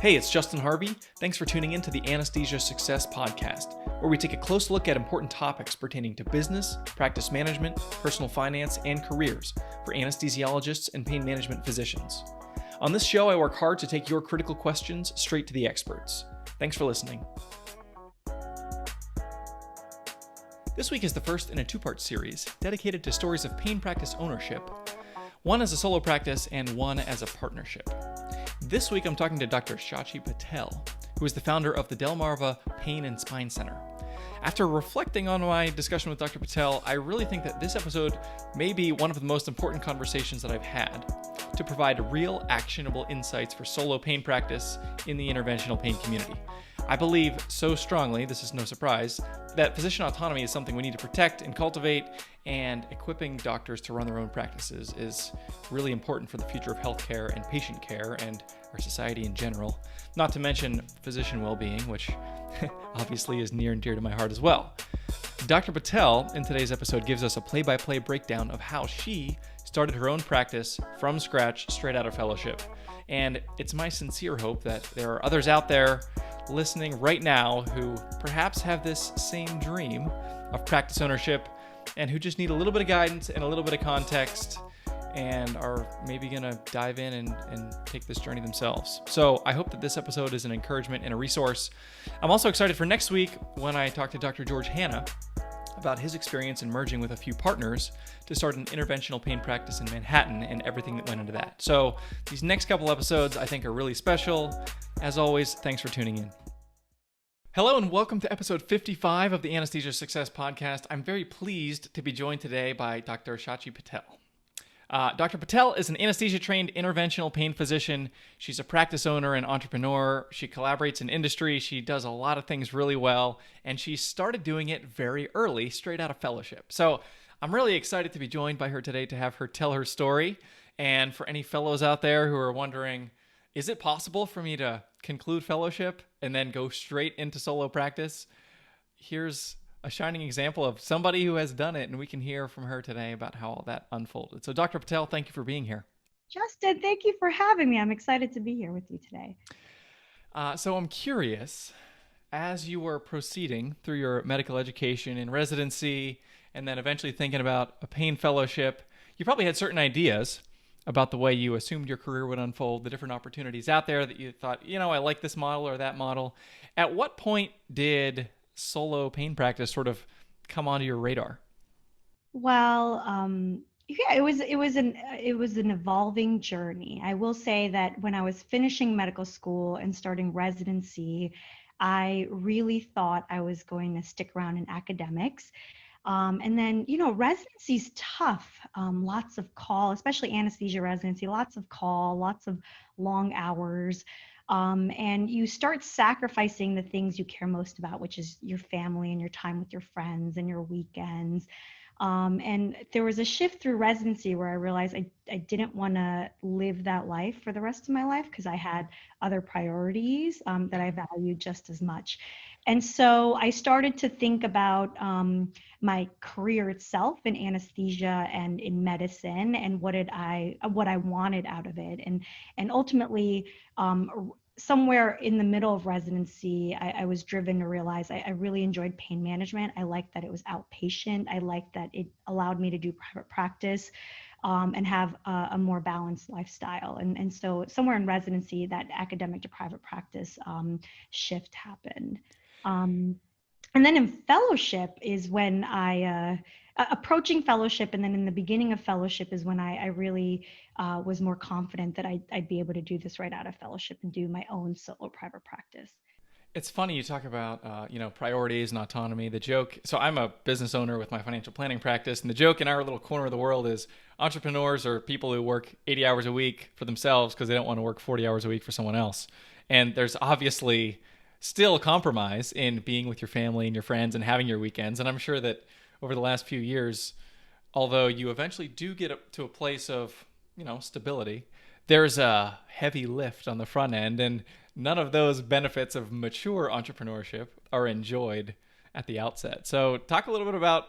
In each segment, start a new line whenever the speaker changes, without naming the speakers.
Hey, it's Justin Harvey. Thanks for tuning in to the Anesthesia Success Podcast, where we take a close look at important topics pertaining to business, practice management, personal finance, and careers for anesthesiologists and pain management physicians. On this show, I work hard to take your critical questions straight to the experts. Thanks for listening. This week is the first in a two-part series dedicated to stories of pain practice ownership, one as a solo practice and one as a partnership. This week I'm talking to Dr. Shachi Patel, who is the founder of the Delmarva Pain and Spine Center. After reflecting on my discussion with Dr. Patel, I really think that this episode may be one of the most important conversations that I've had to provide real actionable insights for solo pain practice in the interventional pain community. I believe so strongly, this is no surprise, that physician autonomy is something we need to protect and cultivate, and equipping doctors to run their own practices is really important for the future of healthcare and patient care and our society in general, not to mention physician well-being, which obviously is near and dear to my heart as well. Dr. Patel, in today's episode, gives us a play-by-play breakdown of how she started her own practice from scratch straight out of fellowship. And it's my sincere hope that there are others out there listening right now who perhaps have this same dream of practice ownership and who just need a little bit of guidance and a little bit of context and are maybe going to dive in and take this journey themselves. So I hope that this episode is an encouragement and a resource. I'm also excited for next week when I talk to Dr. George Hanna about his experience in merging with a few partners to start an interventional pain practice in Manhattan and everything that went into that. So these next couple episodes I think are really special. As always, thanks for tuning in. Hello and welcome to episode 55 of the Anesthesia Success Podcast. I'm very pleased to be joined today by Dr. Shachi Patel. Dr. Patel is an anesthesia-trained interventional pain physician. She's a practice owner and entrepreneur. She collaborates in industry. She does a lot of things really well, and she started doing it very early, straight out of fellowship. So I'm really excited to be joined by her today to have her tell her story. And for any fellows out there who are wondering, is it possible for me to conclude fellowship and then go straight into solo practice? Here's a shining example of somebody who has done it, and we can hear from her today about how all that unfolded. So Dr. Patel, thank you for being here.
Justin, thank you for having me. I'm excited to be here with you today.
So I'm curious, as you were proceeding through your medical education and residency, and then eventually thinking about a pain fellowship, you probably had certain ideas about the way you assumed your career would unfold, the different opportunities out there that you thought, I like this model or that model. At what point did solo pain practice sort of come onto your radar?
Well, it was an evolving journey. I will say that when I was finishing medical school and starting residency, I really thought I was going to stick around in academics. And then, residency's tough. Lots of call, especially anesthesia residency, lots of call, lots of long hours. And you start sacrificing the things you care most about, which is your family and your time with your friends and your weekends. And there was a shift through residency where I realized I didn't want to live that life for the rest of my life because I had other priorities that I valued just as much. And so I started to think about my career itself in anesthesia and in medicine and what I wanted out of it. And ultimately, somewhere in the middle of residency, I was driven to realize I really enjoyed pain management. I liked that it was outpatient. I liked that it allowed me to do private practice and have a more balanced lifestyle. And so somewhere in residency, that academic to private practice shift happened. And then in fellowship is when approaching fellowship, and then in the beginning of fellowship is when I really was more confident that I'd be able to do this right out of fellowship and do my own solo private practice.
It's funny you talk about, priorities and autonomy. The joke, so I'm a business owner with my financial planning practice, and the joke in our little corner of the world is entrepreneurs are people who work 80 hours a week for themselves because they don't want to work 40 hours a week for someone else. And there's obviously still compromise in being with your family and your friends and having your weekends. And I'm sure that over the last few years, although you eventually do get up to a place of, stability, there's a heavy lift on the front end, and none of those benefits of mature entrepreneurship are enjoyed at the outset. So talk a little bit about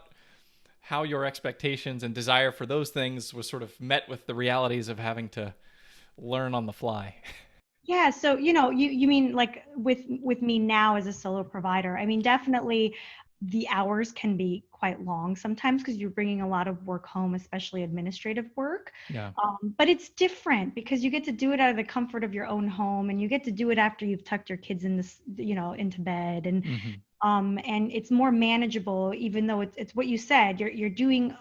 how your expectations and desire for those things was sort of met with the realities of having to learn on the fly.
Yeah, so you mean like with me now as a solo provider. I mean, definitely the hours can be quite long sometimes because you're bringing a lot of work home, especially administrative work.
Yeah.
But it's different because you get to do it out of the comfort of your own home, and you get to do it after you've tucked your kids in this, into bed,
Hmm.
and it's more manageable, even though it's what you said. You're doing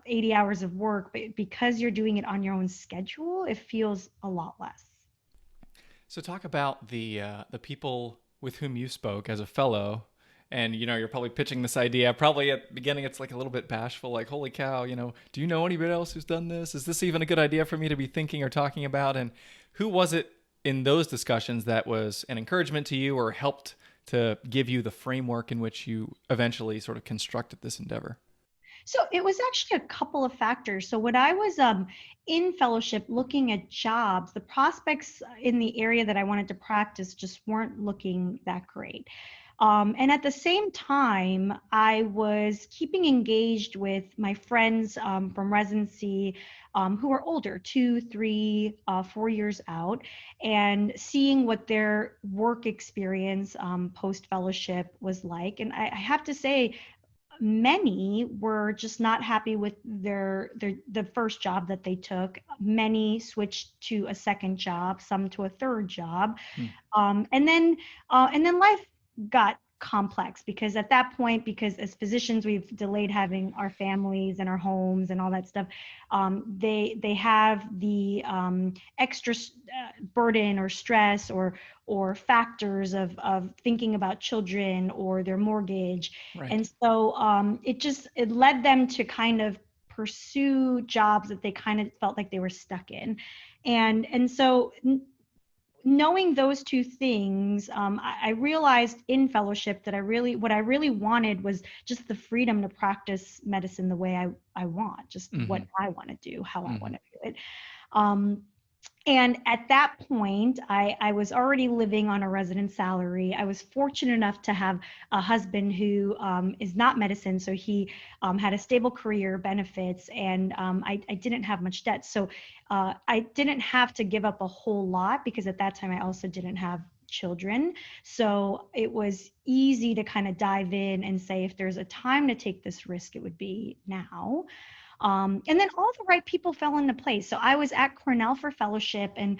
80 hours of work, but because you're doing it on your own schedule, it feels a lot less.
So talk about the people with whom you spoke as a fellow, and you're probably pitching this idea. Probably at the beginning, it's like a little bit bashful, like "Holy cow!" Do you know anybody else who's done this? Is this even a good idea for me to be thinking or talking about? And who was it in those discussions that was an encouragement to you or helped to give you the framework in which you eventually sort of constructed this endeavor?
So it was actually a couple of factors. So when I was in fellowship looking at jobs, the prospects in the area that I wanted to practice just weren't looking that great. And at the same time, I was keeping engaged with my friends from residency who are older, 2, 3, 4 years out, and seeing what their work experience post fellowship was like. And I have to say, many were just not happy with the first job that they took. Many switched to a second job, some to a third job,
Hmm.
and then life got complex because at that point, because as physicians we've delayed having our families and our homes and all that stuff. They have the extra burden or stress or factors of thinking about children or their mortgage.
Right.
And so it led them to kind of pursue jobs that they kind of felt like they were stuck in. And so knowing those two things, I realized in fellowship that what I really wanted was just the freedom to practice medicine the way I want, just what
Hmm.
I want to do, how I want
Hmm.
to do it. Um, and at that point, I was already living on a resident salary. I was fortunate enough to have a husband who is not medicine, so he had a stable career, benefits, and I didn't have much debt. So I didn't have to give up a whole lot because at that time I also didn't have children. So it was easy to kind of dive in and say, if there's a time to take this risk, it would be now. And then all the right people fell into place. So I was at Cornell for fellowship, and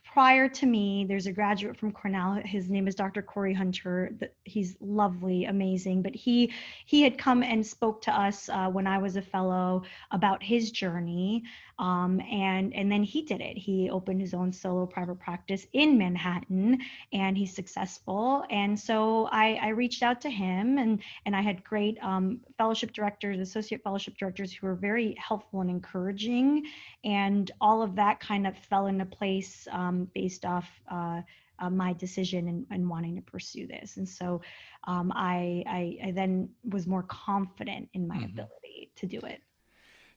prior to me, there's a graduate from Cornell. His name is Dr. Corey Hunter. He's lovely, amazing. But he had come and spoke to us when I was a fellow about his journey, and then he did it. He opened his own solo private practice in Manhattan, and he's successful. And so I reached out to him, and I had great fellowship directors, associate fellowship directors who were very helpful and encouraging. And all of that kind of fell into place based off my decision and wanting to pursue this. And so I then was more confident in my
Hmm.
ability to do it.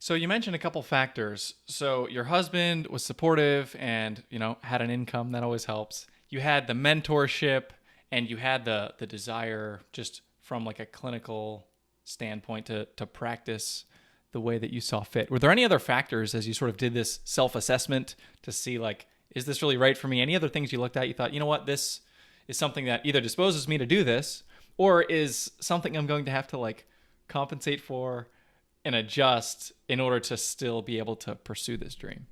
So you mentioned a couple factors. So your husband was supportive and, had an income that always helps. You had the mentorship and you had the desire just from like a clinical standpoint to practice the way that you saw fit. Were there any other factors as you sort of did this self-assessment to see like, is this really right for me? Any other things you looked at, you thought, you know what, this is something that either disposes me to do this or is something I'm going to have to like compensate for and adjust in order to still be able to pursue this dream?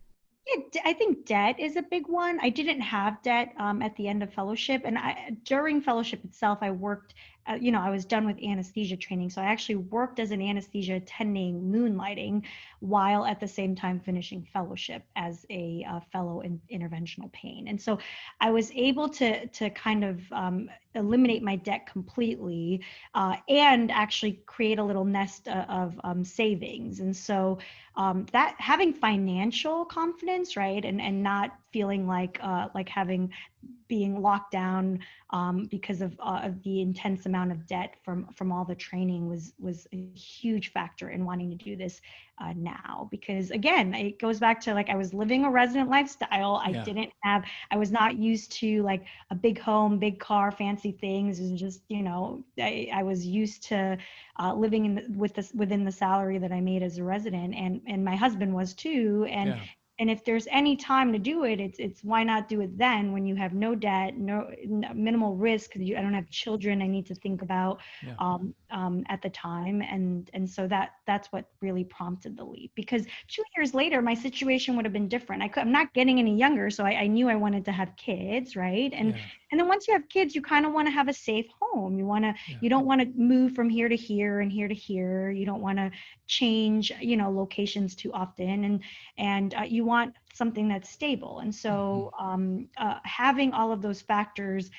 Yeah, I think debt is a big one. I didn't have debt at the end of fellowship, and during fellowship itself, I worked. I was done with anesthesia training, so I actually worked as an anesthesia attending, moonlighting, while at the same time finishing fellowship as a fellow in interventional pain. And so I was able to kind of eliminate my debt completely, and actually create a little nest of savings. And so that having financial confidence, right, and not feeling like having being locked down because of the intense amount of debt from all the training was a huge factor in wanting to do this now. Because again, it goes back to like I was living a resident lifestyle.
Yeah.
I was not used to like a big home, big car, fancy things. It was just I was used to living within the salary that I made as a resident, and my husband was too. And
Yeah.
And if there's any time to do it, it's why not do it then when you have no debt, minimal risk, because I don't have children I need to think about
Yeah.
at the time. And so that's what really prompted the leap. Because 2 years later, my situation would have been different. I'm not getting any younger, so I knew I wanted to have kids, right?
Yeah.
And then once you have kids, you kind of want to have a safe home.
Yeah.
You don't want to move from here to here and here to here. You don't want to change, locations too often. And you want something that's stable. And
Hmm.
so having all of those factors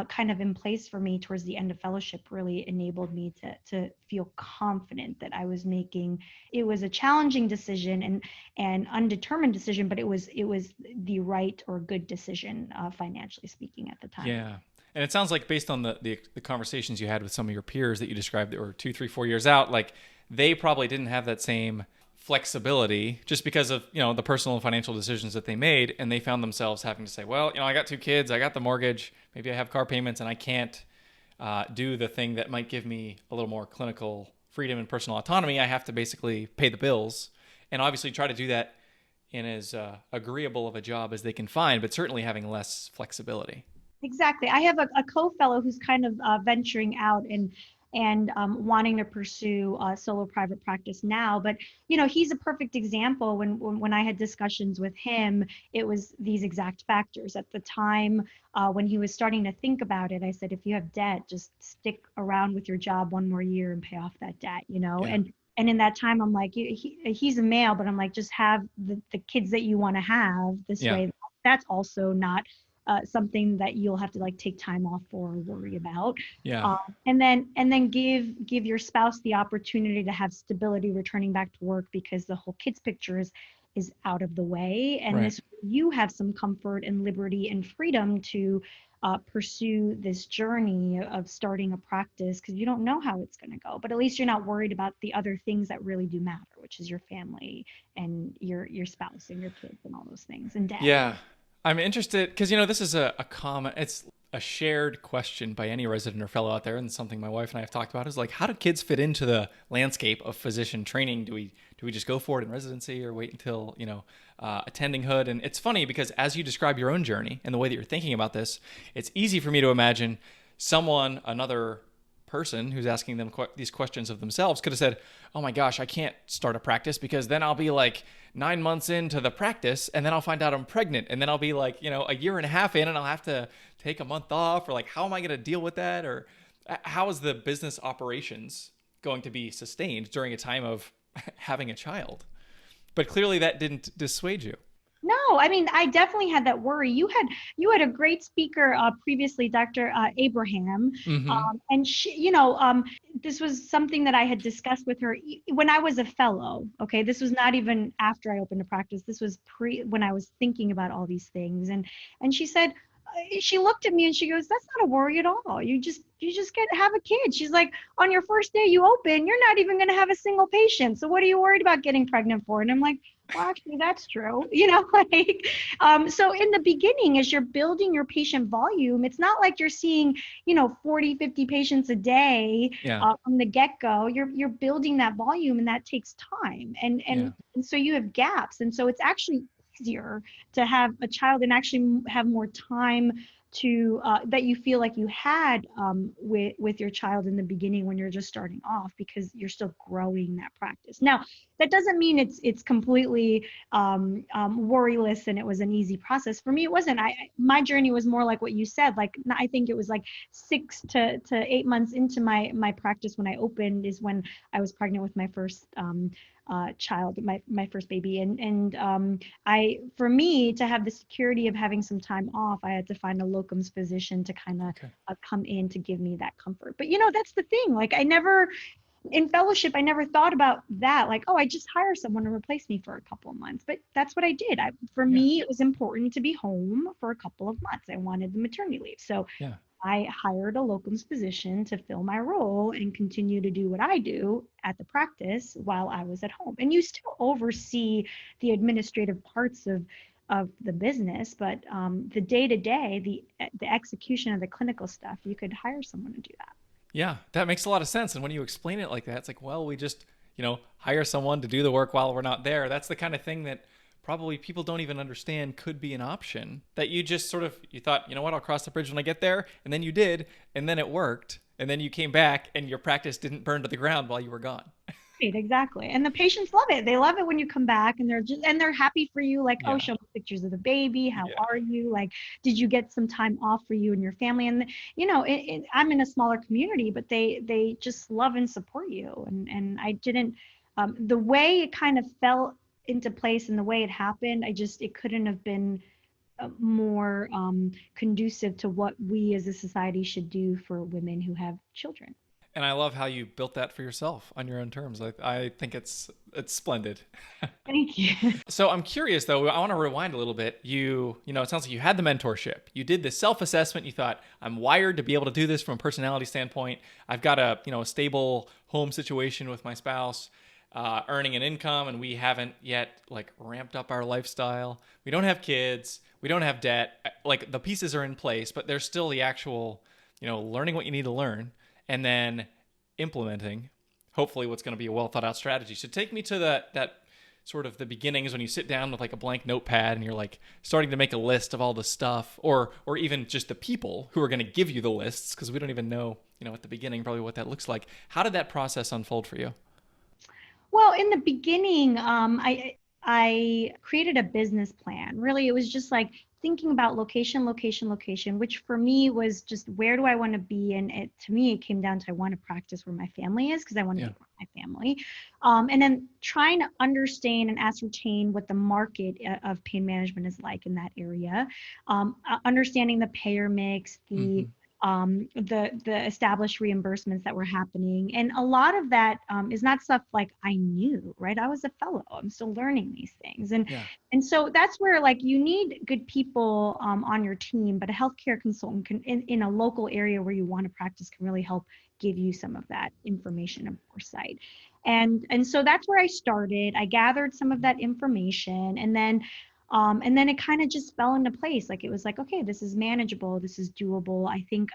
kind of in place for me towards the end of fellowship really enabled me to feel confident that I was making. It was a challenging decision and undetermined decision, but it was the right or good decision financially speaking at the time.
Yeah. And it sounds like based on the conversations you had with some of your peers that you described that were 2, 3, 4 years out, like they probably didn't have that same flexibility just because of, the personal and financial decisions that they made. And they found themselves having to say, well, I got 2 kids, I got the mortgage, maybe I have car payments, and I can't do the thing that might give me a little more clinical freedom and personal autonomy. I have to basically pay the bills and obviously try to do that in as agreeable of a job as they can find, but certainly having less flexibility.
Exactly. I have a co-fellow who's kind of venturing out and wanting to pursue solo private practice now. But he's a perfect example. When I had discussions with him, it was these exact factors. At the time when he was starting to think about it, I said, if you have debt, just stick around with your job one more year and pay off that debt.
Yeah.
And in that time, I'm like, he's a male, but I'm like, just have the kids that you want to have this
Yeah.
way. That's also not something that you'll have to like take time off for or worry about.
Yeah.
Um, and then give your spouse the opportunity to have stability returning back to work because the whole kids picture is out of the way. And
Right.
this you have some comfort and liberty and freedom to pursue this journey of starting a practice because you don't know how it's going to go, but at least you're not worried about the other things that really do matter, which is your family and your spouse and your kids and all those things and debt.
Yeah. I'm interested because, this is a common, it's a shared question by any resident or fellow out there. And something my wife and I have talked about is like, how do kids fit into the landscape of physician training? Do we just go for it in residency or wait until, attending hood? And it's funny because as you describe your own journey and the way that you're thinking about this, it's easy for me to imagine another person who's asking them these questions of themselves could have said, oh my gosh, I can't start a practice because then I'll be like 9 months into the practice and then I'll find out I'm pregnant. And then I'll be like, a year and a half in and I'll have to take a month off, or like, how am I going to deal with that? Or how is the business operations going to be sustained during a time of having a child? But clearly that didn't dissuade you.
No, I mean, I definitely had that worry. You had a great speaker previously, Dr. Abraham,
Mm-hmm.
and this was something that I had discussed with her when I was a fellow. Okay, this was not even after I opened a practice. This was when I was thinking about all these things, and she said. She looked at me and she goes, "That's not a worry at all. You just get have a kid." She's like, "On your first day you open, you're not even going to have a single patient. So what are you worried about getting pregnant for?" And I'm like, well, actually, that's true. So in the beginning, as you're building your patient volume, it's not like you're seeing, 40, 50 patients a day
Yeah.
from the get-go. You're building that volume and that takes time.
Yeah.
And so you have gaps. And so it's actually easier to have a child and actually have more time to that you feel like you had with your child in the beginning when you're just starting off because you're still growing that practice. Now, that doesn't mean it's completely worryless and it was an easy process. For me, it wasn't. My journey was more like what you said. Like I think it was like 6 to 8 months into my practice when I opened is when I was pregnant with my first child, my first baby, and for me to have the security of having some time off, I had to find a locums physician to kind of
Okay.
come in to give me that comfort. But that's the thing. Like in fellowship, I never thought about that. Like, oh, I just hire someone to replace me for a couple of months. But that's what I did. For
Yeah.
me, it was important to be home for a couple of months. I wanted the maternity leave. So
Yeah.
I hired a locums physician to fill my role and continue to do what I do at the practice while I was at home. And you still oversee the administrative parts of the business, but the day to day, the execution of the clinical stuff, you could hire someone to do that.
Yeah, that makes a lot of sense. And when you explain it like that, it's like, well, we just, hire someone to do the work while we're not there. That's the kind of thing that probably people don't even understand could be an option, that you just sort of, you thought, you know what, I'll cross the bridge when I get there. And then you did, and then it worked. And then you came back and your practice didn't burn to the ground while you were gone.
Right, exactly. And the patients love it. They love it when you come back and they're happy for you. Like, oh,
Yeah.
show me pictures of the baby. How
Yeah.
are you? Like, did you get some time off for you and your family? And I'm in a smaller community, but they just love and support you. And I didn't, the way it kind of fell into place and the way it happened, it couldn't have been more conducive to what we as a society should do for women who have children.
And I love how you built that for yourself on your own terms. I think it's splendid.
Thank you.
So I'm curious though, I want to rewind a little bit. It sounds like you had the mentorship. You did the self-assessment. You thought, I'm wired to be able to do this from a personality standpoint. I've got a stable home situation with my spouse, earning an income, and we haven't yet like ramped up our lifestyle. We don't have kids. We don't have debt. Like the pieces are in place, but there's still the actual, learning what you need to learn and then implementing hopefully what's going to be a well thought out strategy. So take me to that sort of the beginnings when you sit down with like a blank notepad and you're like starting to make a list of all the stuff, or even just the people who are going to give you the lists, because we don't even know, at the beginning probably what that looks like. How did that process unfold for you?
Well, in the beginning, I created a business plan. Really, it was just like thinking about location, which for me was just where do I want to be? And to me, it came down to I want to practice where my family is because I want to be with my family. And then trying to understand and ascertain what the market of pain management is like in that area. Understanding the payer mix, the established reimbursements that were happening. And a lot of that is not stuff like I knew, right? I was a fellow, I'm still learning these things. And so that's where like you need good people on your team, but a healthcare consultant can in a local area where you want to practice can really help give you some of that information and foresight. And so that's where I started. I gathered some of that information, and then it kind of just fell into place. Like it was like, okay, this is manageable. This is doable. I think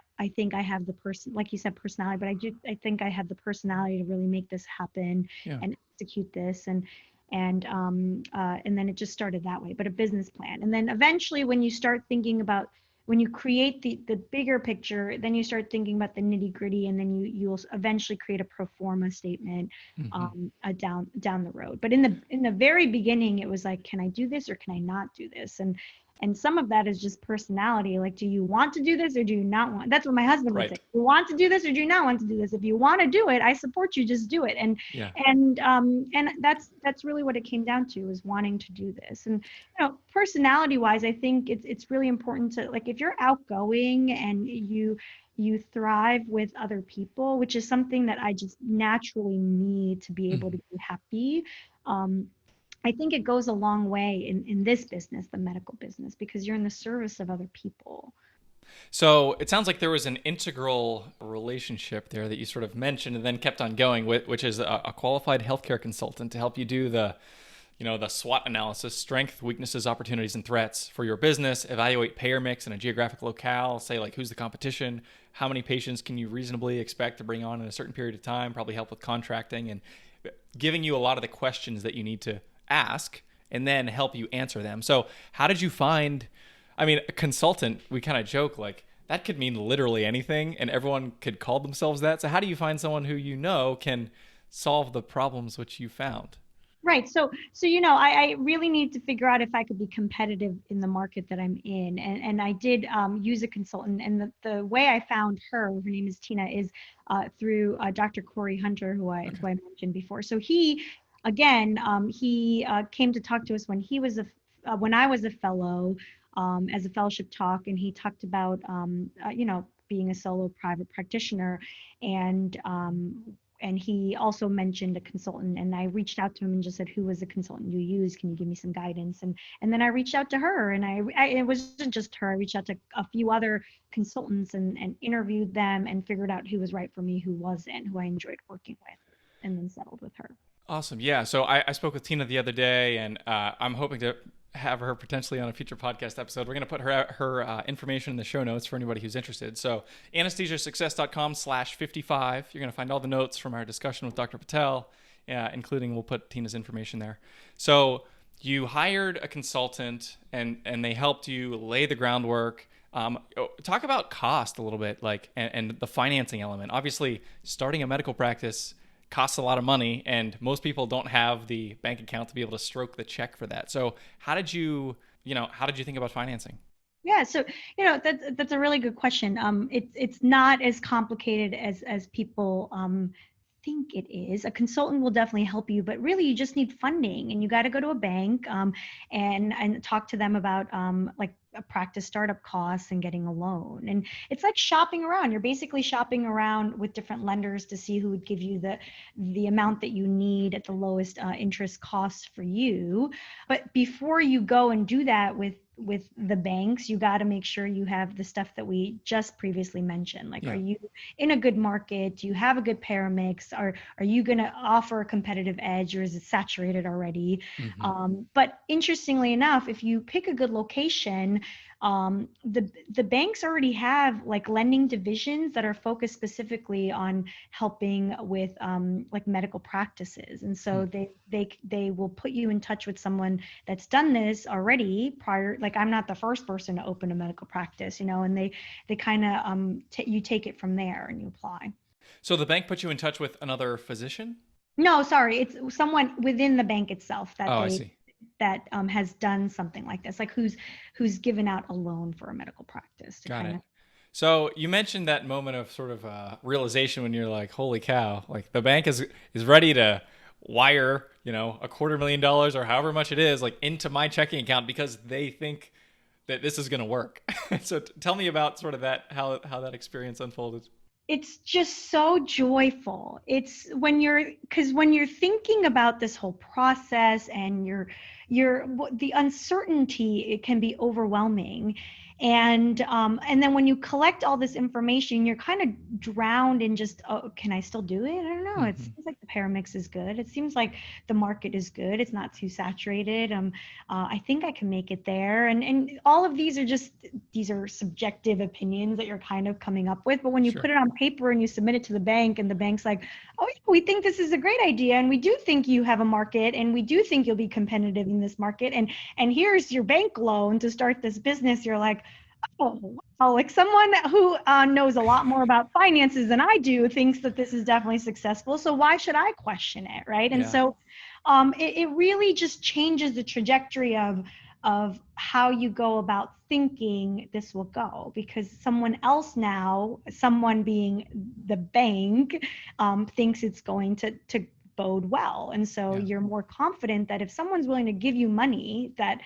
I have the person, like you said, personality, but I think I have the personality to really make this happen and execute this. And then it just started that way, but a business plan. And then eventually when you start thinking about, when you create the bigger picture, then you start thinking about the nitty gritty, and then you'll eventually create a pro forma statement down the road. But in the very beginning, it was like, can I do this or can I not do this? And some of that is just personality. Like, do you want to do this or do you not want? That's what my husband would say. Do you want to do this or do you not want to do this? If you want to do it, I support you. Just do it. And that's really what it came down to, is wanting to do this. And personality wise, I think it's really important to, like, if you're outgoing and you thrive with other people, which is something that I just naturally need to be able to be happy. I think it goes a long way in this business, the medical business, because you're in the service of other people.
So it sounds like there was an integral relationship there that you sort of mentioned and then kept on going with, which is a qualified healthcare consultant to help you do the SWOT analysis, strength, weaknesses, opportunities, and threats for your business, evaluate payer mix in a geographic locale, say like who's the competition, how many patients can you reasonably expect to bring on in a certain period of time, probably help with contracting, and giving you a lot of the questions that you need to ask and then help you answer them. So how did you find, a consultant, we kind of joke like that could mean literally anything and everyone could call themselves that. So how do you find someone who can solve the problems which you found?
Right. So I really need to figure out if I could be competitive in the market that I'm in. And I did use a consultant. And the way I found her name is Tina, is through Dr. Corey Hunter, who I mentioned before. So he came to talk to us when I was a fellow, as a fellowship talk, and he talked about being a solo private practitioner, and he also mentioned a consultant, and I reached out to him and just said, who was the consultant you use? Can you give me some guidance? And then I reached out to her, and it wasn't just her. I reached out to a few other consultants and interviewed them and figured out who was right for me, who wasn't, who I enjoyed working with, and then settled with her.
Awesome. Yeah. So I spoke with Tina the other day, and I'm hoping to have her potentially on a future podcast episode. We're going to put her information in the show notes for anybody who's interested. So anesthesiasuccess.com/55. You're going to find all the notes from our discussion with Dr. Patel, including we'll put Tina's information there. So you hired a consultant and they helped you lay the groundwork. Talk about cost a little bit, like, and the financing element. Obviously, starting a medical practice costs a lot of money, and most people don't have the bank account to be able to stroke the check for that. So how did you think about financing?
Yeah, so that's a really good question. It's not as complicated as people think it is. A consultant will definitely help you, but really you just need funding, and you got to go to a bank and talk to them about like a practice startup costs and getting a loan. And it's like shopping around. You're basically shopping around with different lenders to see who would give you the amount that you need at the lowest interest costs for you. But before you go and do that with the banks, you got to make sure you have the stuff that we just previously mentioned. Like, are
Yeah.
you in a good market? Do you have a good pair mix? Are you going to offer a competitive edge, or is it saturated already?
Hmm.
But interestingly enough, if you pick a good location, the banks already have like lending divisions that are focused specifically on helping with like medical practices, and so they will put you in touch with someone that's done this already prior. Like, I'm not the first person to open a medical practice, and they kind of you take it from there and you apply.
So the bank put you in touch with another physician?
No, sorry, it's someone within the bank itself that
Oh, I
they
see.
that has done something like this, like who's given out a loan for a medical practice to
Got
kind
it.
of.
So you mentioned that moment of sort of realization when you're like, "Holy cow!" Like the bank is ready to wire, $250,000 or however much it is, like into my checking account because they think that this is going to work. So tell me about sort of that how that experience unfolded.
It's just so joyful. It's when you're thinking about this whole process, and the uncertainty, it can be overwhelming. And then when you collect all this information, you're kind of drowned in just, oh, can I still do it? I don't know. It
Hmm.
seems like the paramix is good. It seems like the market is good. It's not too saturated. I think I can make it there. And all of these are subjective opinions that you're kind of coming up with. But when you
Sure.
put it on paper and you submit it to the bank, and the bank's like, oh, yeah, we think this is a great idea, and we do think you have a market, and we do think you'll be competitive in this market, and here's your bank loan to start this business, you're like, oh, wow, like someone who knows a lot more about finances than I do thinks that this is definitely successful. So why should I question it, right? And
Yeah.
so it really just changes the trajectory of how you go about thinking this will go, because someone else now, someone being the bank, thinks it's going to bode well. And so
Yeah.
you're more confident that if someone's willing to give you money, that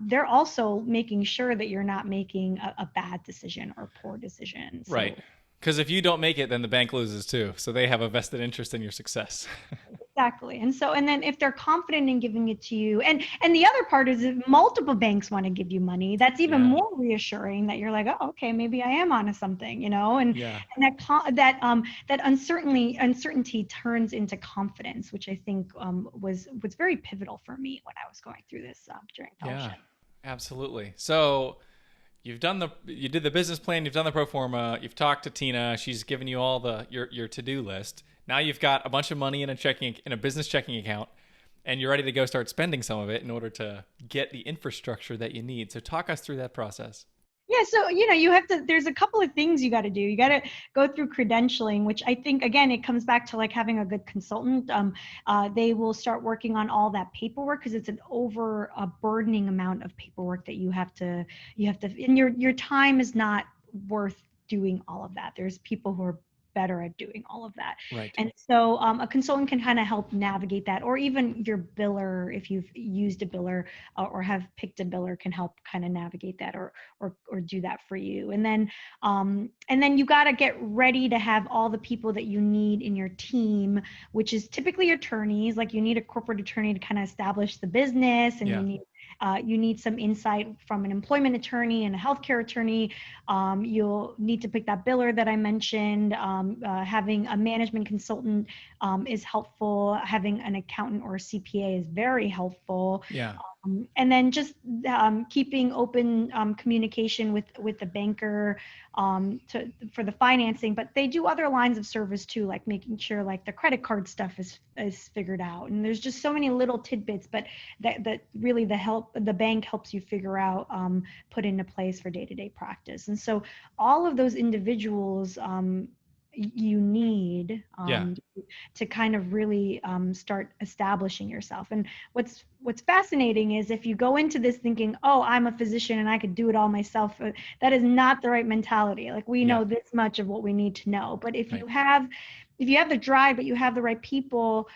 they're also making sure that you're not making a bad decision or a poor decision.
Right.
So
Because if you don't make it, then the bank loses too. So they have a vested interest in your success.
exactly. And then if they're confident in giving it to you, and the other part is if multiple banks want to give you money, that's even
Yeah.
more reassuring that you're like, oh, okay, maybe I am onto something,
Yeah.
and that uncertainty turns into confidence, which I think was very pivotal for me when I was going through this during
Yeah.
fellowship.
Absolutely. So you did the business plan, you've done the pro forma, you've talked to Tina, she's given you all your to-do list. Now you've got a bunch of money in a business checking account, and you're ready to go start spending some of it in order to get the infrastructure that you need. So talk us through that process.
Yeah, so you have to. There's a couple of things you got to do. You got to go through credentialing, which I think again it comes back to like having a good consultant. They will start working on all that paperwork because it's an over a burdening amount of paperwork that and your time is not worth doing all of that. There's people who are better at doing all of that.
Right.
And so a consultant can kind of help navigate that, or even your biller, if you've used a biller or have picked a biller, can help kind of navigate that or do that for you. And then you got to get ready to have all the people that you need in your team, which is typically attorneys. Like, you need a corporate attorney to kind of establish the business, and
Yeah.
you need some insight from an employment attorney and a healthcare attorney. You'll need to pick that biller that I mentioned. Having a management consultant is helpful. Having an accountant or a CPA is very helpful.
Yeah.
And then just keeping open communication with the banker for the financing. But they do other lines of service too, like making sure like the credit card stuff is figured out. And there's just so many little tidbits, but that really the bank helps you figure out, put into place for day-to-day practice. And so all of those individuals you need
Yeah.
to kind of really start establishing yourself. And what's fascinating is if you go into this thinking, oh, I'm a physician and I could do it all myself, that is not the right mentality. Like we
Yeah.
know this much of what we need to know. But
Right.
if you have the drive, but you have the right people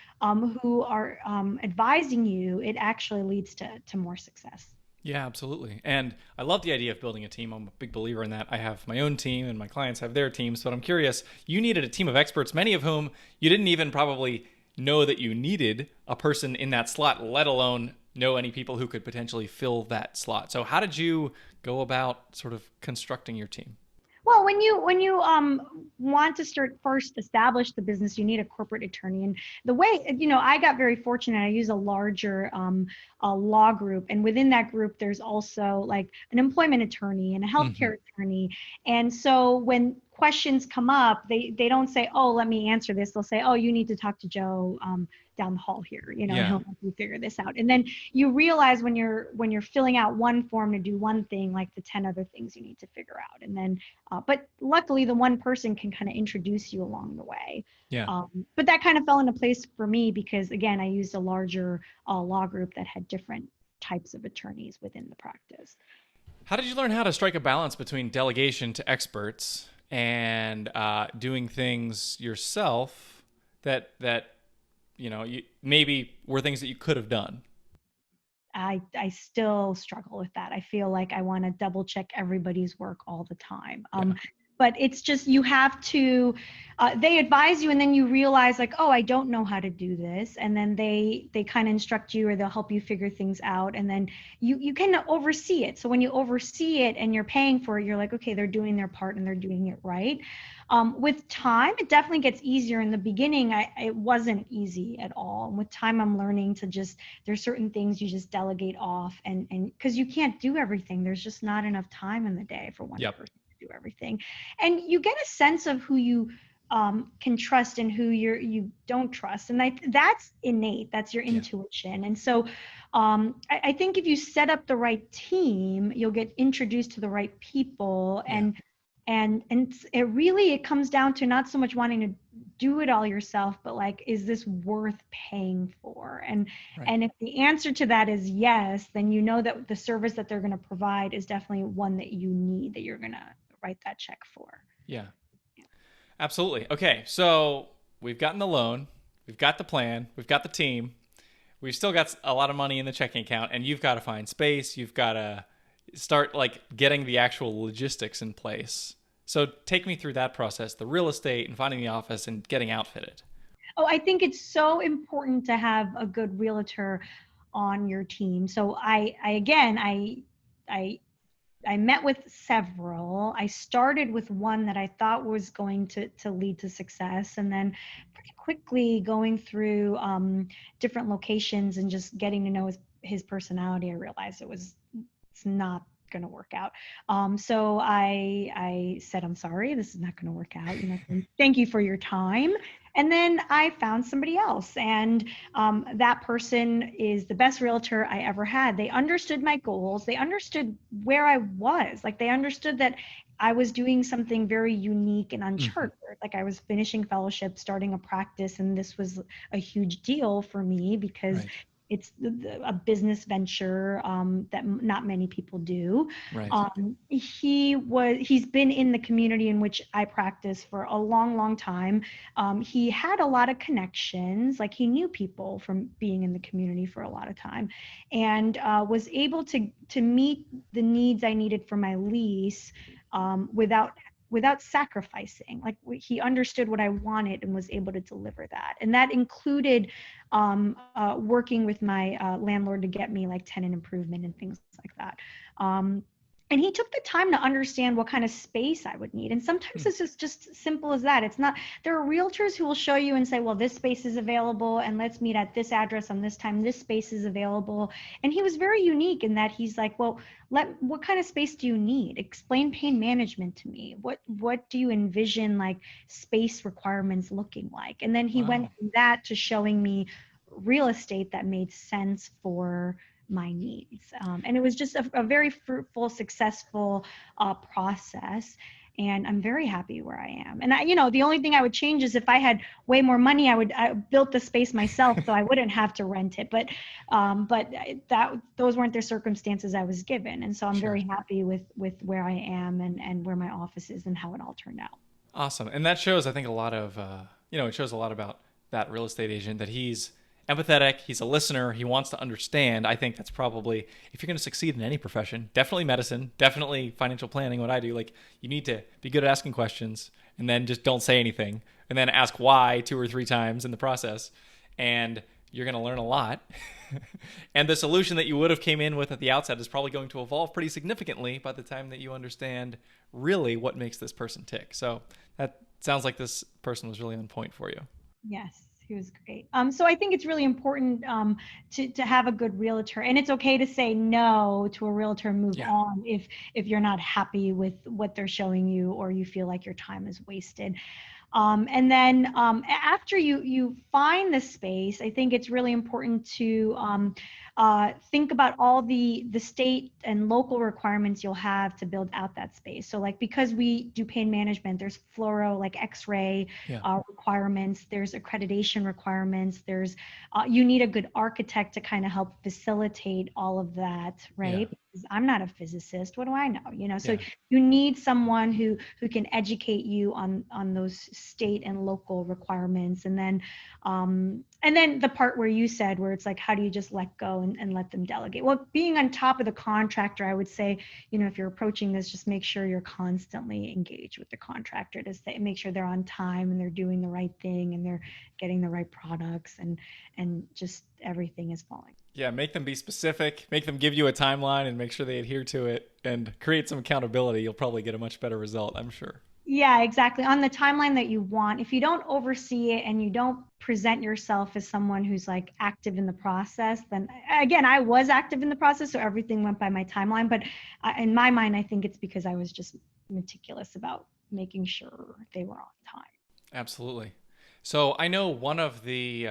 who are advising you, it actually leads to more success.
Yeah, absolutely. And I love the idea of building a team. I'm a big believer in that. I have my own team and my clients have their teams, but I'm curious, you needed a team of experts, many of whom you didn't even probably know that you needed a person in that slot, let alone know any people who could potentially fill that slot. So how did you go about sort of constructing your team?
Well, when you want to start first establish the business, you need a corporate attorney. And the way, I got very fortunate. I use a larger a law group, and within that group, there's also like an employment attorney and a
Hmm.
healthcare attorney. And so when questions come up, they don't say, "Oh, let me answer this." They'll say, "Oh, you need to talk to Joe down the hall here," and
Yeah.
he'll help you figure this out. And then you realize when you're filling out one form to do one thing, like the 10 other things you need to figure out. And then but luckily, the one person can kind of introduce you along the way.
Yeah.
But that kind of fell into place for me because, again, I used a larger law group that had different types of attorneys within the practice.
How did you learn how to strike a balance between delegation to experts and doing things yourself that you maybe were things that you could have done?
I still struggle with that. I feel like I want to double check everybody's work all the time.
Yeah.
But it's just you have to. They advise you, and then you realize like, oh, I don't know how to do this, and then they kind of instruct you, or they'll help you figure things out, and then you can oversee it. So when you oversee it and you're paying for it, you're like, okay, they're doing their part and they're doing it right. With time, it definitely gets easier. In the beginning, it wasn't easy at all. And with time, I'm learning to just, there's certain things you just delegate off, and because you can't do everything. There's just not enough time in the day for one
Yep.
person to do everything. And you get a sense of who you can trust and who you don't trust. And that's innate. That's your
Yeah.
intuition. And so I think if you set up the right team, you'll get introduced to the right people,
Yeah.
and it comes down to not so much wanting to do it all yourself, but like, is this worth paying for?
Right.
And if the answer to that is yes, then you know that the service that they're going to provide is definitely one that you need, that you're going to write that check for.
Yeah. Absolutely. Okay. So we've gotten the loan, we've got the plan, we've got the team, we've still got a lot of money in the checking account, and you've got to find space. You've got to start like getting the actual logistics in place. So take me through that process, the real estate and finding the office and getting outfitted.
Oh, I think it's so important to have a good realtor on your team. So I again, I I met with several. I started with one that I thought was going to lead to success, and then pretty quickly going through different locations and just getting to know his personality, I realized it's not going to work out. So I said, I'm sorry, this is not going to work out. Thank you for your time. And then I found somebody else, and that person is the best realtor I ever had. They understood my goals. They understood where I was. Like they understood that I was doing something very unique and
Mm-hmm.
uncharted. Like I was finishing fellowship, starting a practice, and this was a huge deal for me because
Right.
it's a business venture that not many people do.
Right.
He's been in the community in which I practice for a long, long time. He had a lot of connections, like he knew people from being in the community for a lot of time, and was able to meet the needs I needed for my lease without sacrificing. Like he understood what I wanted and was able to deliver that. And that included working with my landlord to get me like tenant improvement and things like that. And he took the time to understand what kind of space I would need. And sometimes this is just simple as that. It's not, there are realtors who will show you and say, well, this space is available and let's meet at this address on this time. This space is available. And he was very unique in that he's like, well, what kind of space do you need? Explain pain management to me. What do you envision like space requirements looking like? And then he went from that to showing me real estate that made sense for my needs. And it was just a very fruitful, successful process. And I'm very happy where I am. And the only thing I would change is if I had way more money, I built the space myself, so I wouldn't have to rent it. But those weren't the circumstances I was given. And so I'm very happy with where I am and where my office is and how it all turned out.
Awesome. And that shows, I think, a lot of, it shows a lot about that real estate agent, that he's empathetic, he's a listener, he wants to understand. I think that's probably, if you're going to succeed in any profession, definitely medicine, definitely financial planning, what I do, like you need to be good at asking questions and then just don't say anything and then ask why 2 or 3 times in the process. And you're going to learn a lot. And the solution that you would have came in with at the outset is probably going to evolve pretty significantly by the time that you understand really what makes this person tick. So that sounds like this person was really on point for you.
Yes. He was great. So I think it's really important to have a good realtor, and it's okay to say no to a realtor and move on if you're not happy with what they're showing you or you feel like your time is wasted. And then after you find the space, I think it's really important to think about all the state and local requirements you'll have to build out that space. So like, because we do pain management, there's fluoro, like X-ray requirements, there's accreditation requirements, there's you need a good architect to kind of help facilitate all of that, right? Because I'm not a physicist. What do I know? So you need someone who can educate you on those state and local requirements. And then the part where you said, where it's like, how do you just let go and let them delegate? Well, being on top of the contractor, I would say, if you're approaching this, just make sure you're constantly engaged with the contractor to make sure they're on time and they're doing the right thing and they're getting the right products and just everything is falling.
Yeah, make them be specific, make them give you a timeline and make sure they adhere to it and create some accountability. You'll probably get a much better result, I'm sure.
Yeah, exactly. On the timeline that you want. If you don't oversee it and you don't present yourself as someone who's like active in the process, then again, I was active in the process, so everything went by my timeline. But in my mind, I think it's because I was just meticulous about making sure they were on time.
Absolutely. So I know one of the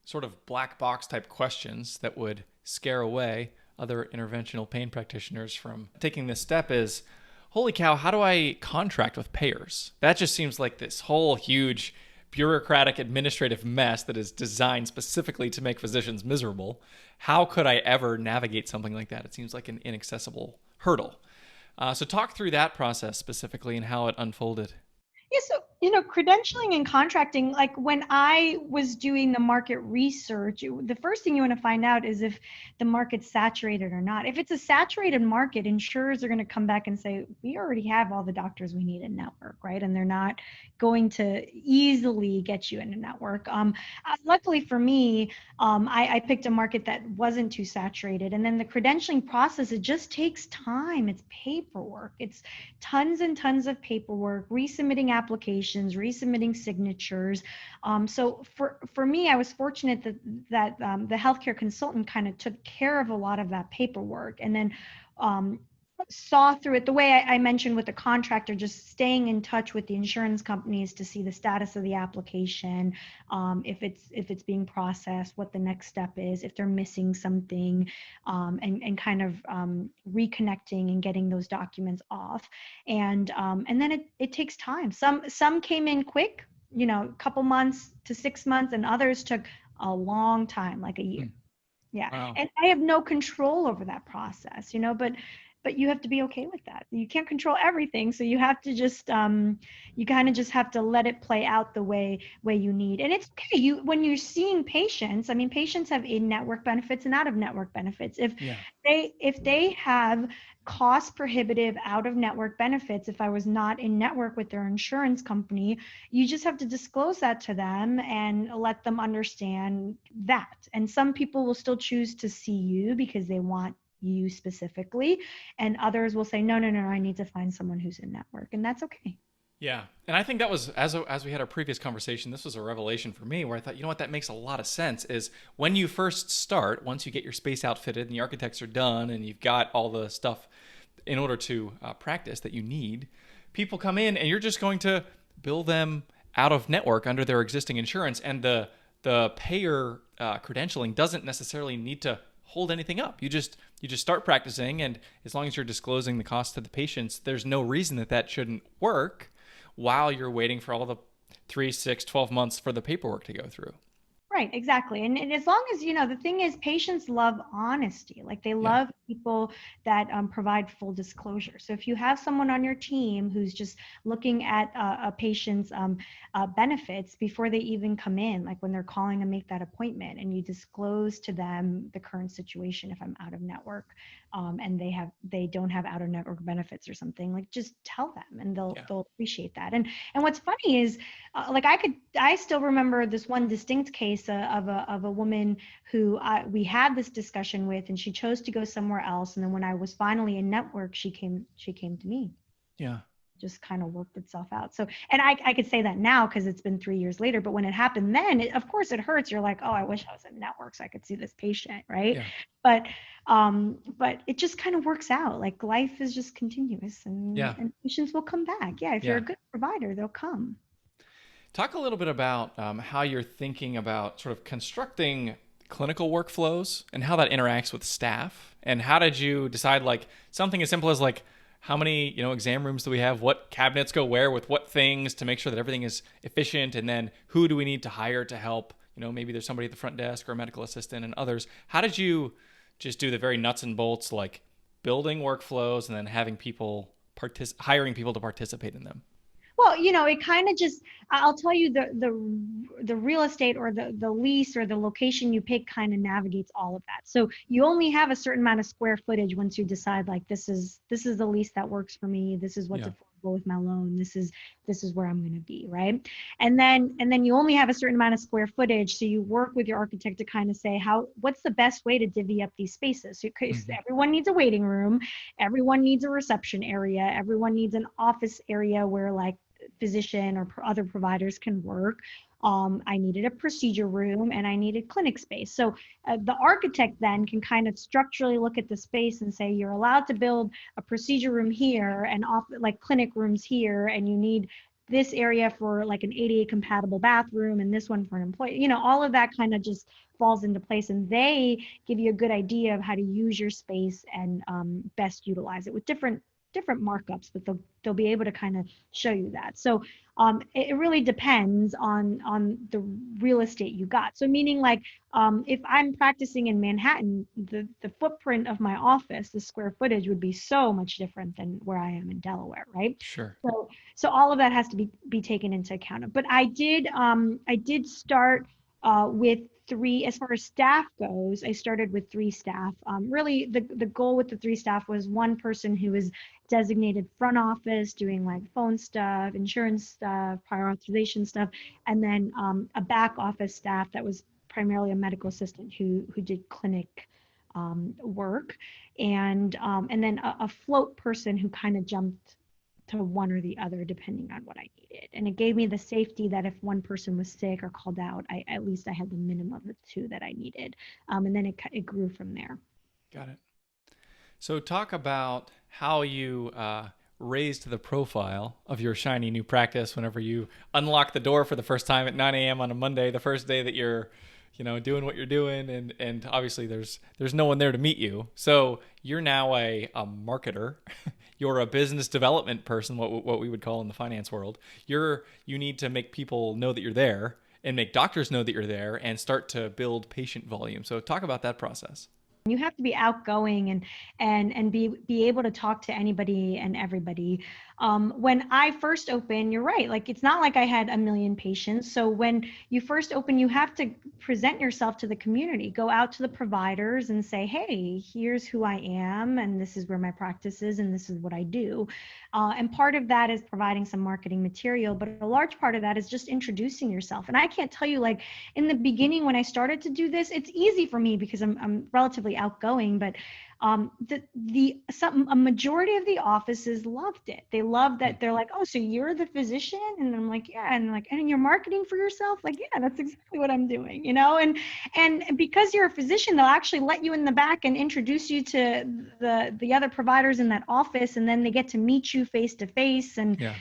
sort of black box type questions that would scare away other interventional pain practitioners from taking this step is, holy cow, how do I contract with payers? That just seems like this whole huge bureaucratic administrative mess that is designed specifically to make physicians miserable. How could I ever navigate something like that? It seems like an inaccessible hurdle. So talk through that process specifically and how it unfolded.
Yeah, so, credentialing and contracting, like when I was doing the market research, the first thing you want to find out is if the market's saturated or not. If it's a saturated market, insurers are going to come back and say, we already have all the doctors we need in network, right? And they're not going to easily get you in a network. Luckily for me, I picked a market that wasn't too saturated. And then the credentialing process, it just takes time. It's paperwork. It's tons and tons of paperwork, resubmitting applications, resubmitting signatures. So for me, I was fortunate that the healthcare consultant kind of took care of a lot of that paperwork, and then saw through it the way I mentioned with the contractor, just staying in touch with the insurance companies to see the status of the application, if it's being processed, what the next step is, if they're missing something, and kind of reconnecting and getting those documents off. And then it takes time. Some came in quick, a couple months to 6 months, and others took a long time, like a year. Yeah. Wow. And I have no control over that process, but you have to be okay with that. You can't control everything. So you have to just, you kind of just have to let it play out the way you need. And it's okay. When you're seeing patients, patients have in-network benefits and out-of-network benefits. If they have cost prohibitive out-of-network benefits, if I was not in network with their insurance company, you just have to disclose that to them and let them understand that. And some people will still choose to see you because they want you specifically. And others will say, no, no, no, I need to find someone who's in network. And that's okay.
Yeah. And I think that was, as we had our previous conversation, this was a revelation for me where I thought, you know what, that makes a lot of sense is when you first start, once you get your space outfitted and the architects are done and you've got all the stuff in order to practice that you need, people come in and you're just going to bill them out of network under their existing insurance. And the payer credentialing doesn't necessarily need to hold anything up. You just start practicing, and as long as you're disclosing the cost to the patients, there's no reason that shouldn't work while you're waiting for all the 3, 6, 12 months for the paperwork to go through.
Right, exactly. And as long as, the thing is, patients love honesty. Like they
Yeah.
love people that provide full disclosure. So if you have someone on your team who's just looking at a patient's benefits before they even come in, like when they're calling to make that appointment, and you disclose to them the current situation, if I'm out of network, and they don't have out of network benefits or something, like just tell them, and they'll appreciate that. And what's funny is, I still remember this one distinct case of a woman who we had this discussion with, and she chose to go somewhere else. And then when I was finally in network, she came to me.
Yeah.
Just kind of worked itself out. So, and I could say that now because it's been 3 years later, but when it happened then, of course it hurts. You're like, oh, I wish I was in network so I could see this patient, right?
Yeah.
But it just kind of works out. Like life is just continuous, and patients will come back. Yeah, if you're a good provider, they'll come.
Talk a little bit about how you're thinking about sort of constructing clinical workflows and how that interacts with staff. And how did you decide, like, something as simple as like how many exam rooms do we have, what cabinets go where with what things, to make sure that everything is efficient, and then who do we need to hire to help? Maybe there's somebody at the front desk or a medical assistant and others. How did you just do the very nuts and bolts, like building workflows and then having people hiring people to participate in them?
Well, it kind of just, I'll tell you, the real estate or the lease or the location you pick kind of navigates all of that. So you only have a certain amount of square footage once you decide, like, this is the lease that works for me. This is what's affordable with my loan. This is where I'm going to be, right? And then you only have a certain amount of square footage. So you work with your architect to kind of say what's the best way to divvy up these spaces. So everyone needs a waiting room, everyone needs a reception area, everyone needs an office area where, like, physician or other providers can work. I needed a procedure room, and I needed clinic space. So the architect then can kind of structurally look at the space and say, you're allowed to build a procedure room here and like clinic rooms here, and you need this area for like an ADA compatible bathroom and this one for an employee. All of that kind of just falls into place, and they give you a good idea of how to use your space and best utilize it with different markups, but they'll be able to kind of show you that. So it really depends on the real estate you got. So meaning, like, if I'm practicing in Manhattan, the footprint of my office, the square footage, would be so much different than where I am in Delaware, right?
Sure.
So all of that has to be taken into account. But I did start with 3. As far as staff goes, I started with 3 staff. Really, the goal with the 3 staff was one person who was designated front office, doing like phone stuff, insurance stuff, prior authorization stuff, and then a back office staff that was primarily a medical assistant who did clinic work, and then a float person who kind of jumped to one or the other depending on what I needed. And it gave me the safety that if one person was sick or called out, at least I had the minimum of 2 that I needed. And then it grew from there.
Got it. So talk about how you raised the profile of your shiny new practice whenever you unlock the door for the first time at 9 a.m. on a Monday, the first day that you're doing what you're doing, and obviously there's no one there to meet you. So you're now a marketer. You're a business development person, what we would call in the finance world. You need to make people know that you're there and make doctors know that you're there and start to build patient volume. So talk about that process.
You have to be outgoing and be able to talk to anybody and everybody. When I first opened, you're right. Like, it's not like I had a million patients. So when you first open, you have to present yourself to the community, go out to the providers and say, hey, here's who I am, and this is where my practice is, and this is what I do. And part of that is providing some marketing material, but a large part of that is just introducing yourself. And I can't tell you, like, in the beginning when I started to do this, it's easy for me because I'm relatively incredibly outgoing, but a majority of the offices loved it. They loved that. They're like, oh, so you're the physician? And I'm like, yeah. And like, and you're marketing for yourself? Like, yeah, that's exactly what I'm doing, and because you're a physician, they'll actually let you in the back and introduce you to the other providers in that office, and then they get to meet you face to face, and
Yeah.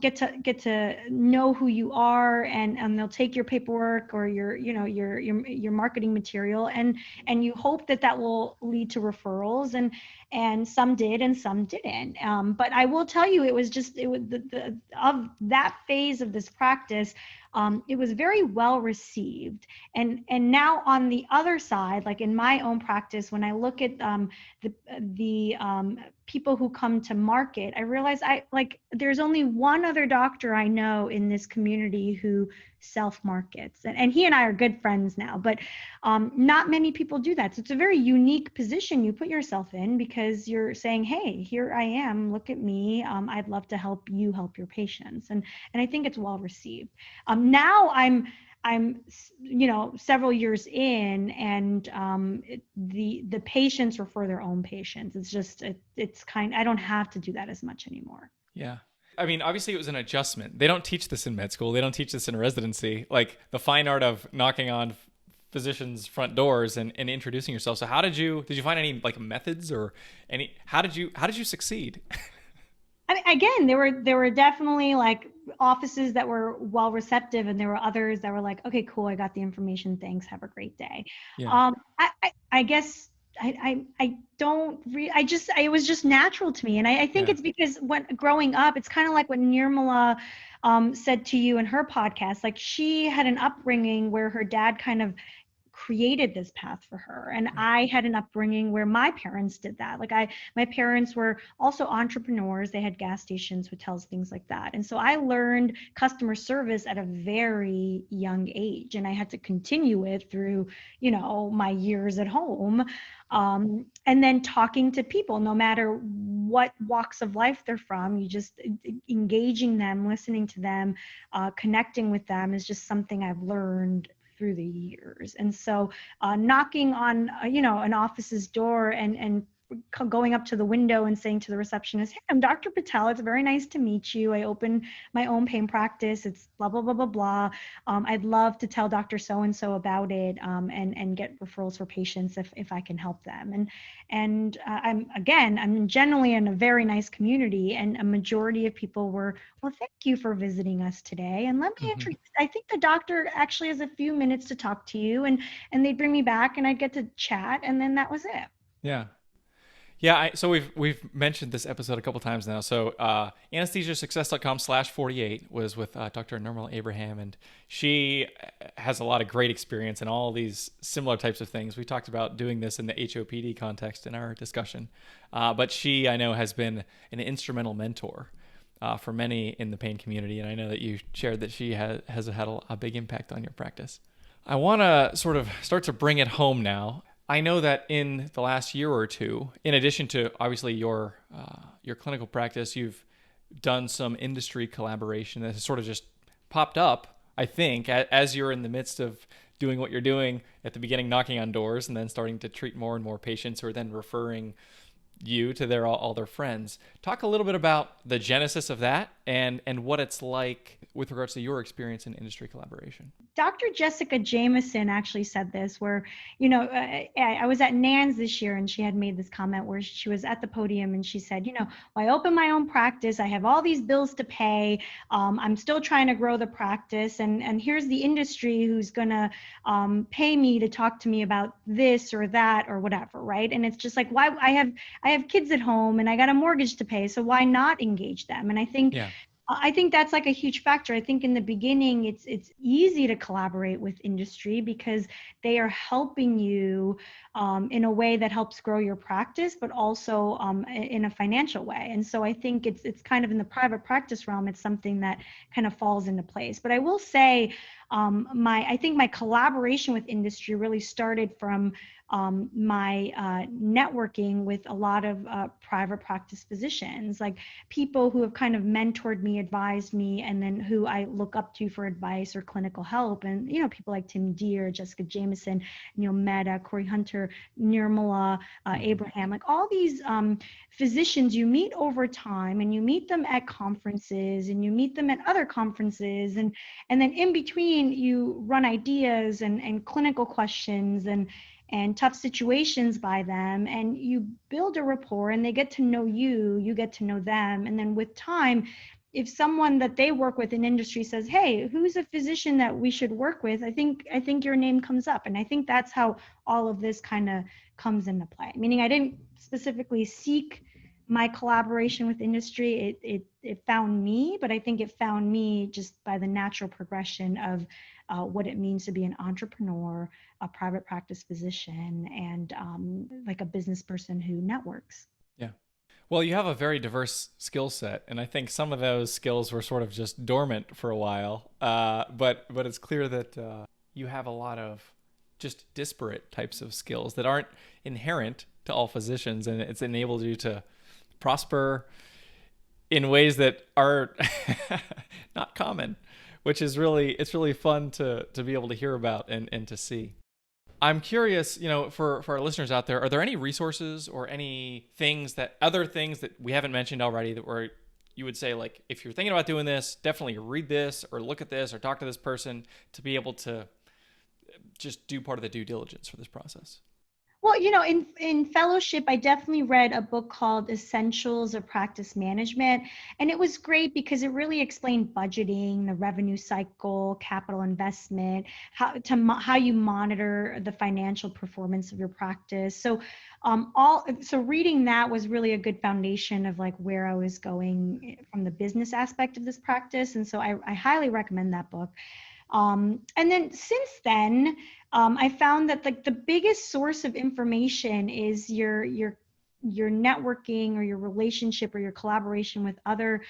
get to know who you are, and they'll take your paperwork or your marketing material, and you hope that will lead to referrals, and some did and some didn't. But I will tell you, it was the of that phase of this practice. It was very well received, and now on the other side, like in my own practice, when I look at the people who come to market, I realize there's only one other doctor I know in this community who self-markets, and he and I are good friends now, but not many people do that. So it's a very unique position you put yourself in, because you're saying, hey, here I am, look at me, I'd love to help you help your patients, and I think it's well received. Now I'm several years in, and the patients refer their own patients. It's just I don't have to do that as much anymore.
Yeah. I mean, obviously it was an adjustment. They don't teach this in med school. They don't teach this in residency, like the fine art of knocking on physicians' front doors and introducing yourself. So did you find any like methods or how did you succeed?
I mean, again, there were definitely like offices that were well receptive, and there were others that were like, okay, cool, I got the information, thanks, have a great day.
Yeah.
I guess I don't it was just natural to me, and I think
Yeah.
it's because when growing up, it's kind of like what Nirmala said to you in her podcast. Like, she had an upbringing where her dad kind of created this path for her, and I had an upbringing where my parents did that. My parents were also entrepreneurs. They had gas stations, hotels, things like that, and so I learned customer service at a very young age, and I had to continue it through my years at home, and then talking to people, no matter what walks of life they're from. You just engaging them, listening to them, connecting with them is just something I've learned through the years. And so knocking on an office's door, and going up to the window and saying to the receptionist, hey, I'm Dr. Patel, it's very nice to meet you, I open my own pain practice, it's blah blah blah blah blah, I'd love to tell Dr. so and so about it, and get referrals for patients if I can help them. And I'm generally in a very nice community, and a majority of people were, well, thank you for visiting us today, and let me introduce, I think the doctor actually has a few minutes to talk to you, and they'd bring me back, and I'd get to chat, and then that was it.
Yeah. Yeah, so we've mentioned this episode a couple times now. So anesthesiasuccess.com/48 was with Dr. Nirmal Abraham, and she has a lot of great experience in all these similar types of things. We talked about doing this in the HOPD context in our discussion, but she, I know, has been an instrumental mentor for many in the pain community, and I know that you shared that she has had a big impact on your practice. I want to sort of start to bring it home now. I know that in the last year or two, in addition to obviously your clinical practice, you've done some industry collaboration that has sort of just popped up, I think, as you're in the midst of doing what you're doing at the beginning, knocking on doors, and then starting to treat more and more patients who are then referring you to all their friends. Talk a little bit about the genesis of that and what it's like with regards to your experience in industry collaboration.
Dr. Jessica Jameson actually said this, where, I was at NANS this year, and she had made this comment where she was at the podium, and she said, I open my own practice, I have all these bills to pay, I'm still trying to grow the practice, and here's the industry who's gonna pay me to talk to me about this or that or whatever, right? And it's just like, why I have kids at home, and I got a mortgage to pay, so why not engage them? And I think that's like a huge factor. I think in the beginning, it's easy to collaborate with industry because they are helping you in a way that helps grow your practice, but also in a financial way. And so I think it's kind of in the private practice realm, it's something that kind of falls into place. But I will say, I think my collaboration with industry really started from my networking with a lot of private practice physicians, like people who have kind of mentored me, advised me, and then who I look up to for advice or clinical help. And, people like Tim Deere, Jessica Jameson, Neil Mehta, Corey Hunter, Nirmala, Abraham, like all these physicians you meet over time, and you meet them at conferences and you meet them at other conferences. And then in between you run ideas and clinical questions and tough situations by them, and you build a rapport, and they get to know you, you get to know them. And then with time, if someone that they work with in industry says, hey, who's a physician that we should work with, I think your name comes up. And I think that's how all of this kind of comes into play, meaning I didn't specifically seek my collaboration with industry. It found me, but I think it found me just by the natural progression of what it means to be an entrepreneur, a private practice physician, and like a business person who networks.
Yeah. Well, you have a very diverse skill set, and I think some of those skills were sort of just dormant for a while. But it's clear that you have a lot of just disparate types of skills that aren't inherent to all physicians, and it's enabled you to prosper in ways that are not common, which is it's really fun to be able to hear about and to see. I'm curious, for our listeners out there, are there any resources or any other things that we haven't mentioned already that where you would say, like, if you're thinking about doing this, definitely read this or look at this or talk to this person to be able to just do part of the due diligence for this process?
Well, in fellowship, I definitely read a book called Essentials of Practice Management. And it was great because it really explained budgeting, the revenue cycle, capital investment, how you monitor the financial performance of your practice. So reading that was really a good foundation of like where I was going from the business aspect of this practice. And so I highly recommend that book. And then since then, I found that like the biggest source of information is your networking or your relationship or your collaboration with other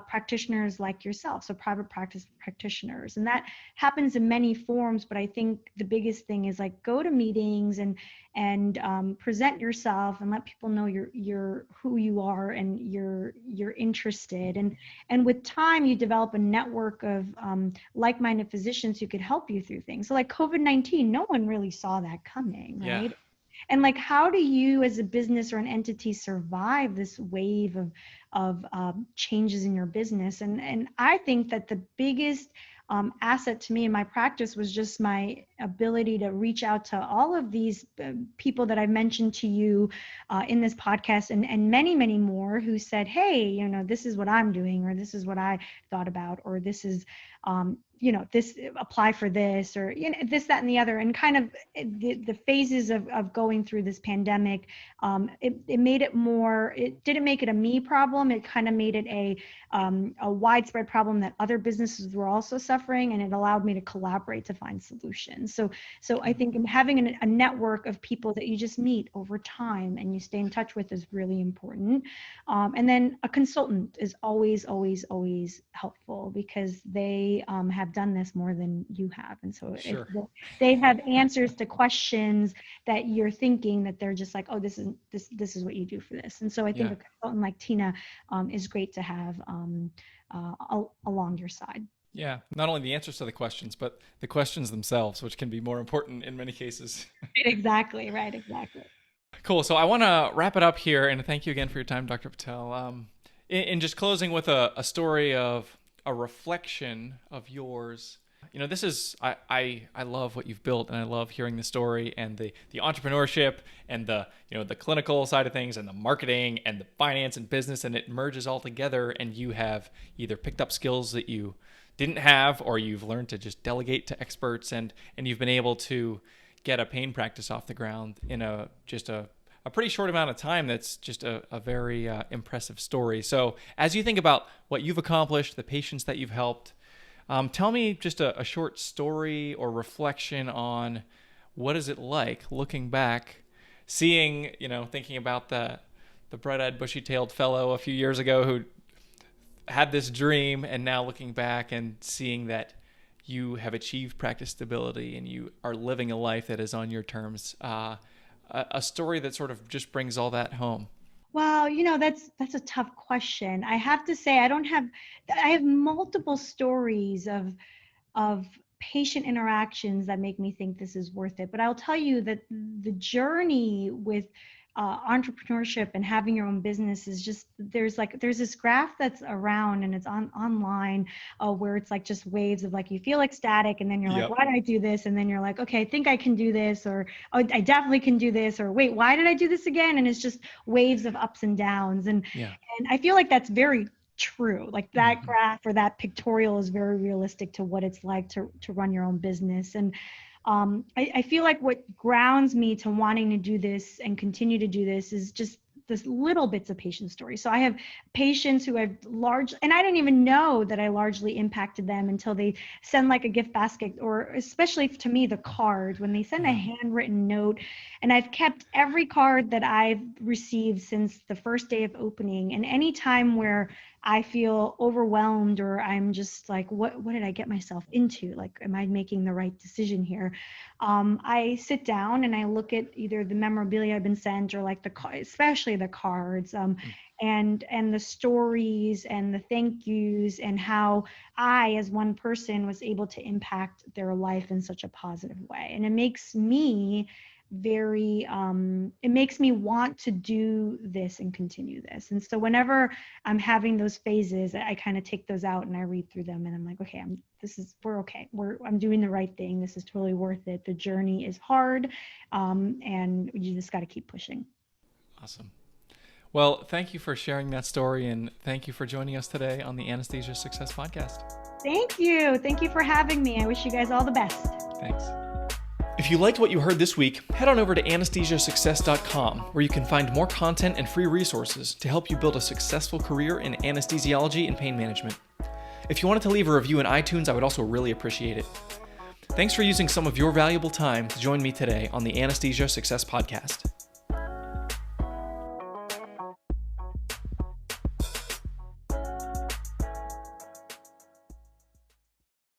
practitioners like yourself, so private practice practitioners. And that happens in many forms, but I think the biggest thing is like go to meetings and present yourself and let people know you're who you are and you're interested. And with time, you develop a network of like-minded physicians who could help you through things. So like COVID-19, no one really saw that coming, right?
Yeah.
And like, how do you as a business or an entity survive this wave of changes in your business? And I think that the biggest asset to me in my practice was just my ability to reach out to all of these people that I've mentioned to you in this podcast and many, many more who said, hey, this is what I'm doing, or this is what I thought about, or this is, this apply for this, or, this, that, and the other. And kind of the phases of going through this pandemic, it made it more, it didn't make it a me problem. It kind of made it a widespread problem that other businesses were also suffering, and it allowed me to collaborate to find solutions. So I think having a network of people that you just meet over time and you stay in touch with is really important. And then a consultant is always, always, always helpful because they have done this more than you have. And so
Sure.
they have answers to questions that you're thinking that they're just like, oh, this is what you do for this. And so I think a consultant like Tina is great to have along your side.
Yeah, not only the answers to the questions, but the questions themselves, which can be more important in many cases.
Exactly, right, exactly.
Cool. So I want to wrap it up here, and thank you again for your time, Dr. Patel. In just closing with a story of a reflection of yours. This is I love what you've built, and I love hearing the story and the entrepreneurship and the the clinical side of things and the marketing and the finance and business, and it merges all together, and you have either picked up skills that you didn't have, or you've learned to just delegate to experts, and you've been able to get a pain practice off the ground in a pretty short amount of time. That's just a very impressive story. So as you think about what you've accomplished, the patients that you've helped, tell me just a short story or reflection on what is it like looking back, seeing, thinking about the bright-eyed, bushy-tailed fellow a few years ago who had this dream, and now looking back and seeing that you have achieved practice stability and you are living a life that is on your terms. A story that sort of just brings all that home.
Well, that's a tough question. I have to say I have multiple stories of patient interactions that make me think this is worth it. But I'll tell you that the journey with entrepreneurship and having your own business is just there's this graph that's around and it's online where it's like just waves of like you feel ecstatic and then you're like, why did I do this? And then you're like, okay, I think I can do this, or oh, I definitely can do this, or wait, why did I do this again? And it's just waves of ups and downs. And I feel like that's very true. Like that graph or that pictorial is very realistic to what it's like to run your own business. And I feel like what grounds me to wanting to do this and continue to do this is just this little bits of patient stories. So I have patients who I've and I didn't even know that I largely impacted them until they send like a gift basket, or especially to me, the card, when they send a handwritten note. And I've kept every card that I've received since the first day of opening. And any time where I feel overwhelmed or I'm just like, what did I get myself into? Like, am I making the right decision here? I sit down and I look at either the memorabilia I've been sent or like especially the cards, and the stories and the thank yous and how I, as one person, was able to impact their life in such a positive way. And it makes me it makes me want to do this and continue this. And so whenever I'm having those phases, I kind of take those out and I read through them and I'm like, okay, we're okay. I'm doing the right thing. This is totally worth it. The journey is hard. And you just got to keep pushing.
Awesome. Well, thank you for sharing that story, and thank you for joining us today on the Anesthesia Success Podcast.
Thank you. Thank you for having me. I wish you guys all the best.
Thanks. If you liked what you heard this week, head on over to anesthesiasuccess.com, where you can find more content and free resources to help you build a successful career in anesthesiology and pain management. If you wanted to leave a review in iTunes, I would also really appreciate it. Thanks for using some of your valuable time to join me today on the Anesthesia Success Podcast.